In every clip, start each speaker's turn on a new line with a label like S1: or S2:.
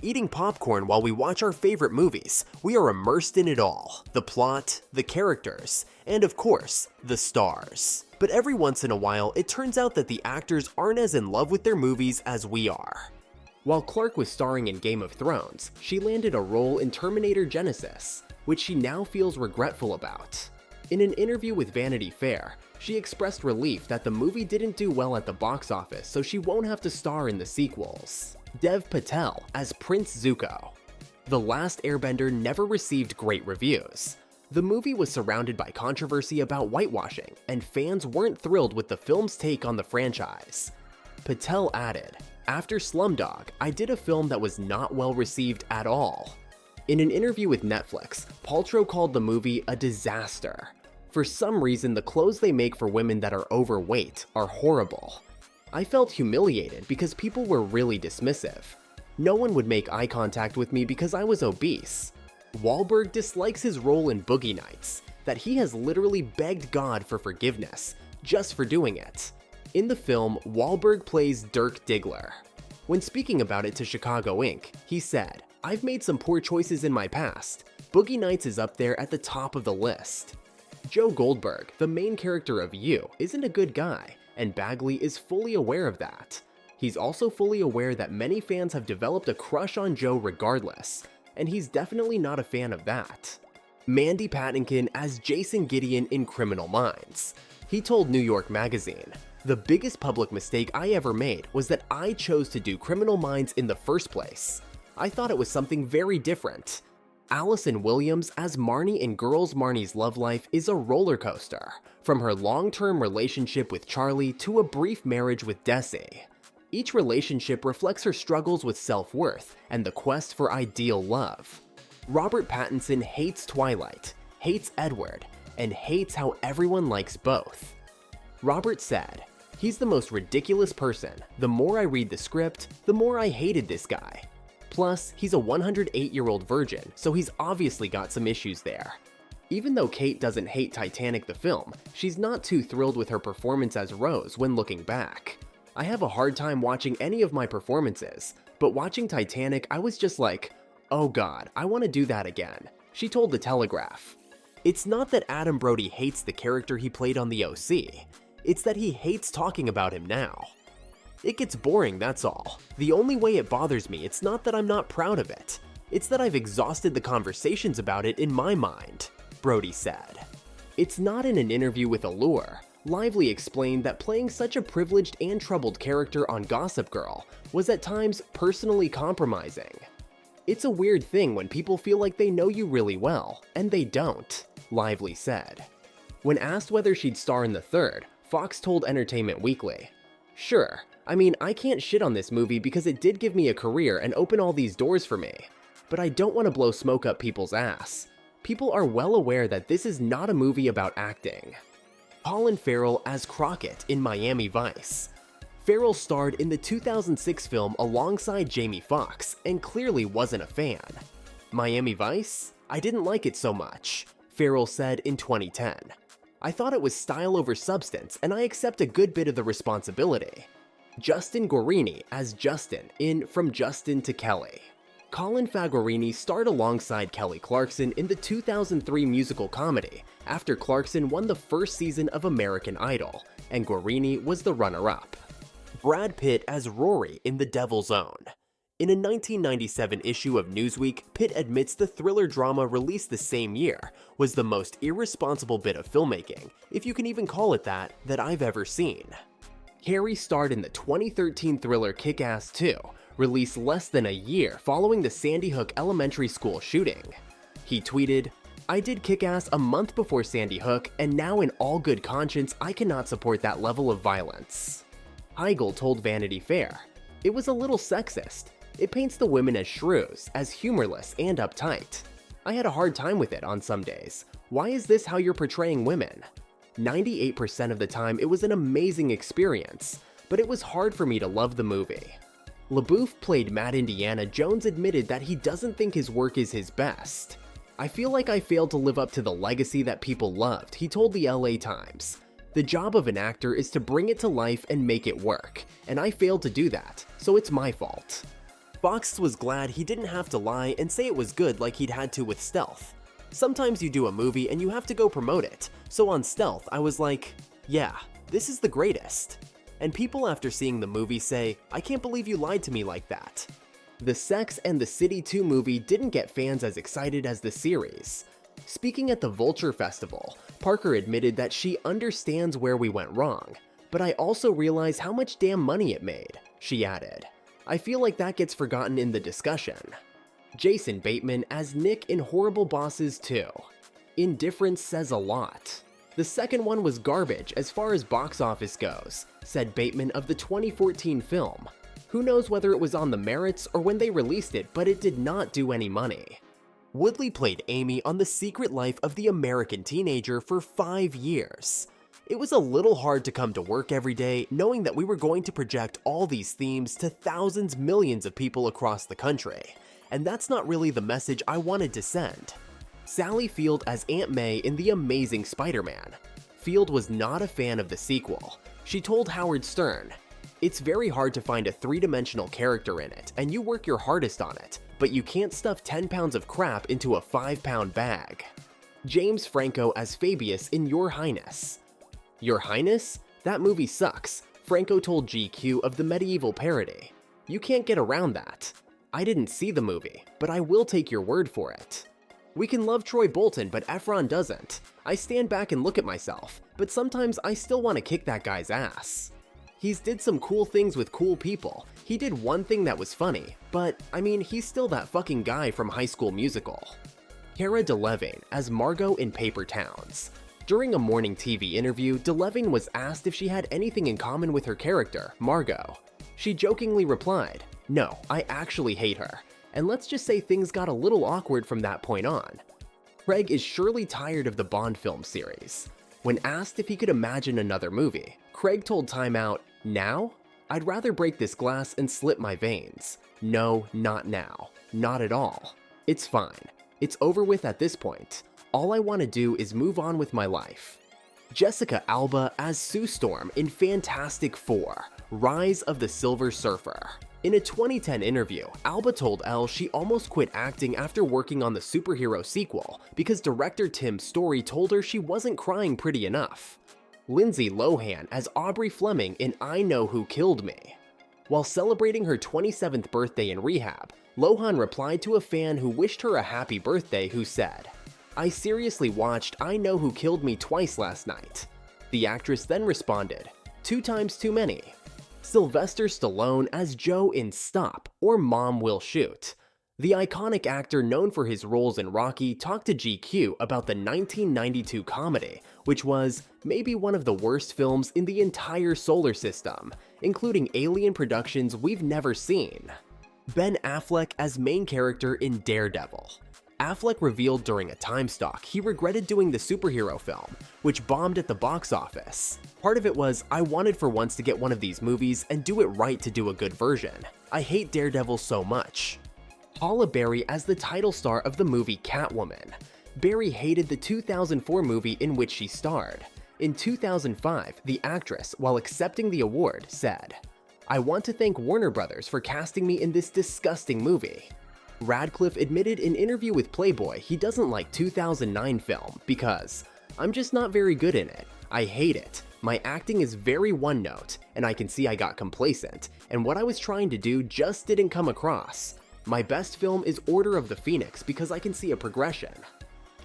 S1: Eating popcorn while we watch our favorite movies, we are immersed in it all. The plot, the characters, and of course, the stars. But every once in a while, it turns out that the actors aren't as in love with their movies as we are. While Clarke was starring in Game of Thrones, she landed a role in Terminator Genisys, which she now feels regretful about. In an interview with Vanity Fair, she expressed relief that the movie didn't do well at the box office, so she won't have to star in the sequels. Dev Patel as Prince Zuko. The Last Airbender never received great reviews. The movie was surrounded by controversy about whitewashing, and fans weren't thrilled with the film's take on the franchise. Patel added, "After Slumdog, I did a film that was not well received at all." In an interview with Netflix, Paltrow called the movie a disaster. For some reason, the clothes they make for women that are overweight are horrible. I felt humiliated because people were really dismissive. No one would make eye contact with me because I was obese. Wahlberg dislikes his role in Boogie Nights, that he has literally begged God for forgiveness, just for doing it. In the film, Wahlberg plays Dirk Diggler. When speaking about it to Chicago Inc., he said, "I've made some poor choices in my past. Boogie Nights is up there at the top of the list." Joe Goldberg, the main character of You, isn't a good guy, and Bagley is fully aware of that. He's also fully aware that many fans have developed a crush on Joe regardless, and he's definitely not a fan of that. Mandy Patinkin as Jason Gideon in Criminal Minds. He told New York Magazine, "The biggest public mistake I ever made was that I chose to do Criminal Minds in the first place. I thought it was something very different." Allison Williams as Marnie in Girls Marnie's Love Life is a roller coaster, from her long-term relationship with Charlie to a brief marriage with Desi. Each relationship reflects her struggles with self-worth and the quest for ideal love. Robert Pattinson hates Twilight, hates Edward, and hates how everyone likes both. Robert said, "He's the most ridiculous person. The more I read the script, the more I hated this guy. Plus, he's a 108-year-old virgin, so he's obviously got some issues there." Even though Kate doesn't hate Titanic the film, she's not too thrilled with her performance as Rose when looking back. "I have a hard time watching any of my performances, but watching Titanic I was just like, oh god, I want to do that again," she told The Telegraph. It's not that Adam Brody hates the character he played on The OC, it's that he hates talking about him now. "It gets boring, that's all. The only way it bothers me, it's not that I'm not proud of it. It's that I've exhausted the conversations about it in my mind," Brody said. It's not in an interview with Allure. Lively explained that playing such a privileged and troubled character on Gossip Girl was at times personally compromising. "It's a weird thing when people feel like they know you really well, and they don't," Lively said. When asked whether she'd star in the third, Fox told Entertainment Weekly, "Sure. I mean, I can't shit on this movie because it did give me a career and open all these doors for me. But I don't want to blow smoke up people's ass. People are well aware that this is not a movie about acting." Colin Farrell as Crockett in Miami Vice. Farrell starred in the 2006 film alongside Jamie Foxx and clearly wasn't a fan. "Miami Vice? I didn't like it so much," Farrell said in 2010. "I thought it was style over substance, and I accept a good bit of the responsibility." Justin Guarini as Justin in From Justin to Kelly. Colin Fagorini starred alongside Kelly Clarkson in the 2003 musical comedy after Clarkson won the first season of American Idol, and Guarini was the runner-up. Brad Pitt as Rory in The Devil's Own. In a 1997 issue of Newsweek, Pitt admits the thriller drama released the same year was the most irresponsible bit of filmmaking, if you can even call it that I've ever seen. Carey starred in the 2013 thriller Kick-Ass 2, released less than a year following the Sandy Hook Elementary School shooting. He tweeted, "I did Kick-Ass a month before Sandy Hook, and now in all good conscience I cannot support that level of violence." Heigl told Vanity Fair, "It was a little sexist. It paints the women as shrews, as humorless and uptight. I had a hard time with it on some days. Why is this how you're portraying women? 98% of the time it was an amazing experience, but it was hard for me to love the movie." LaBouffe played Matt Indiana Jones admitted that he doesn't think his work is his best. "I feel like I failed to live up to the legacy that people loved," he told the LA Times. "The job of an actor is to bring it to life and make it work, and I failed to do that, so it's my fault." Fox was glad he didn't have to lie and say it was good like he'd had to with Stealth. Sometimes you do a movie and you have to go promote it, so on Stealth I was like, yeah, this is the greatest. And people after seeing the movie say, I can't believe you lied to me like that. The Sex and the City 2 movie didn't get fans as excited as the series. Speaking at the Vulture Festival, Parker admitted that she understands where we went wrong, but I also realize how much damn money it made, she added. I feel like that gets forgotten in the discussion. Jason Bateman as Nick in Horrible Bosses 2. Indifference says a lot. The second one was garbage as far as box office goes, said Bateman of the 2014 film. Who knows whether it was on the merits or when they released it, but it did not do any money. Woodley played Amy on The Secret Life of the American Teenager for 5 years. It was a little hard to come to work every day knowing that we were going to project all these themes to thousands, millions of people across the country, and that's not really the message I wanted to send. Sally Field as Aunt May in The Amazing Spider-Man. Field was not a fan of the sequel. She told Howard Stern, "It's very hard to find a three-dimensional character in it, and you work your hardest on it, but you can't stuff 10 pounds of crap into a 5-pound bag." James Franco as Fabius in Your Highness. Your Highness? That movie sucks, Franco told GQ of the medieval parody. You can't get around that. I didn't see the movie, but I will take your word for it. We can love Troy Bolton, but Efron doesn't. I stand back and look at myself, but sometimes I still want to kick that guy's ass. He's did some cool things with cool people. He did one thing that was funny, but I mean, he's still that fucking guy from High School Musical. Cara Delevingne as Margot in Paper Towns. During a morning TV interview, Delevingne was asked if she had anything in common with her character, Margot. She jokingly replied, "No, I actually hate her." And let's just say things got a little awkward from that point on. Craig is surely tired of the Bond film series. When asked if he could imagine another movie, Craig told Time Out, "Now? I'd rather break this glass and slit my veins. No, not now. Not at all. It's fine. It's over with at this point. All I want to do is move on with my life." Jessica Alba as Sue Storm in Fantastic Four: Rise of the Silver Surfer. In a 2010 interview, Alba told Elle she almost quit acting after working on the superhero sequel because director Tim Story told her she wasn't crying pretty enough. Lindsay Lohan as Aubrey Fleming in I Know Who Killed Me. While celebrating her 27th birthday in rehab, Lohan replied to a fan who wished her a happy birthday who said, "I seriously watched I Know Who Killed Me twice last night." The actress then responded, "2 times too many." Sylvester Stallone as Joe in Stop, or Mom Will Shoot. The iconic actor known for his roles in Rocky talked to GQ about the 1992 comedy, which was maybe one of the worst films in the entire solar system, including alien productions we've never seen. Ben Affleck as main character in Daredevil. Affleck revealed during a time stalk he regretted doing the superhero film, which bombed at the box office. Part of it was, I wanted for once to get one of these movies and do it right to do a good version. I hate Daredevil so much. Paula Berry as the title star of the movie Catwoman. Berry hated the 2004 movie in which she starred. In 2005, the actress, while accepting the award, said, "I want to thank Warner Brothers for casting me in this disgusting movie." Radcliffe admitted in an interview with Playboy he doesn't like 2009 film because, "I'm just not very good in it. I hate it. My acting is very one note, and I can see I got complacent, and what I was trying to do just didn't come across. My best film is Order of the Phoenix because I can see a progression."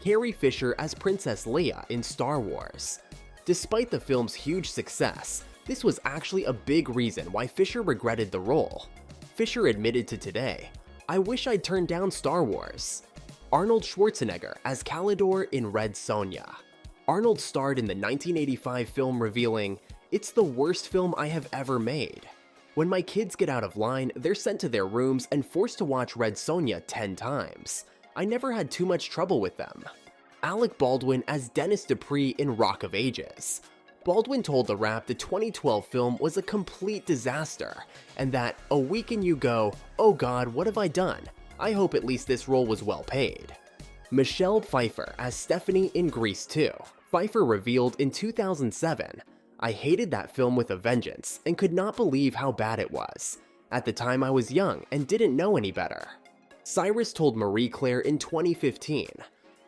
S1: Carrie Fisher as Princess Leia in Star Wars. Despite the film's huge success, this was actually a big reason why Fisher regretted the role. Fisher admitted to Today, "I wish I'd turned down Star Wars." Arnold Schwarzenegger as Calidor in Red Sonja. Arnold starred in the 1985 film revealing, "It's the worst film I have ever made. When my kids get out of line, they're sent to their rooms and forced to watch Red Sonja 10 times. I never had too much trouble with them." Alec Baldwin as Dennis Dupree in Rock of Ages. Baldwin told The Wrap the 2012 film was a complete disaster, and that a week and you go, "Oh God, what have I done? I hope at least this role was well paid." Michelle Pfeiffer as Stephanie in Grease 2. Pfeiffer revealed in 2007, "I hated that film with a vengeance and could not believe how bad it was. At the time I was young and didn't know any better. Cyrus told Marie Claire in 2015,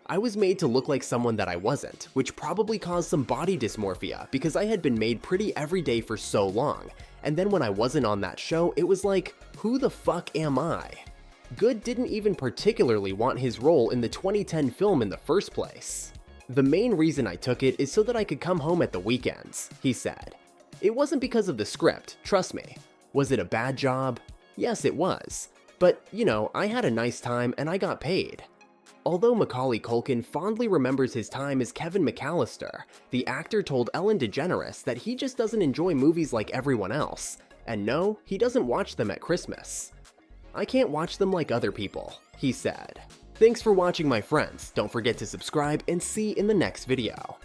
S1: I was made to look like someone that I wasn't, which probably caused some body dysmorphia because I had been made pretty every day for so long, and then when I wasn't on that show, it was like, who the fuck am I? Good didn't even particularly want his role in the 2010 film in the first place. The main reason I took it is so that I could come home at the weekends, he said. It wasn't because of the script, trust me. Was it a bad job? Yes, it was. But, you know, I had a nice time and I got paid. Although Macaulay Culkin fondly remembers his time as Kevin McAllister, the actor told Ellen DeGeneres that he just doesn't enjoy movies like everyone else. And no, he doesn't watch them at Christmas. I can't watch them like other people, he said. Thanks for watching, my friends. Don't forget to subscribe and see you in the next video.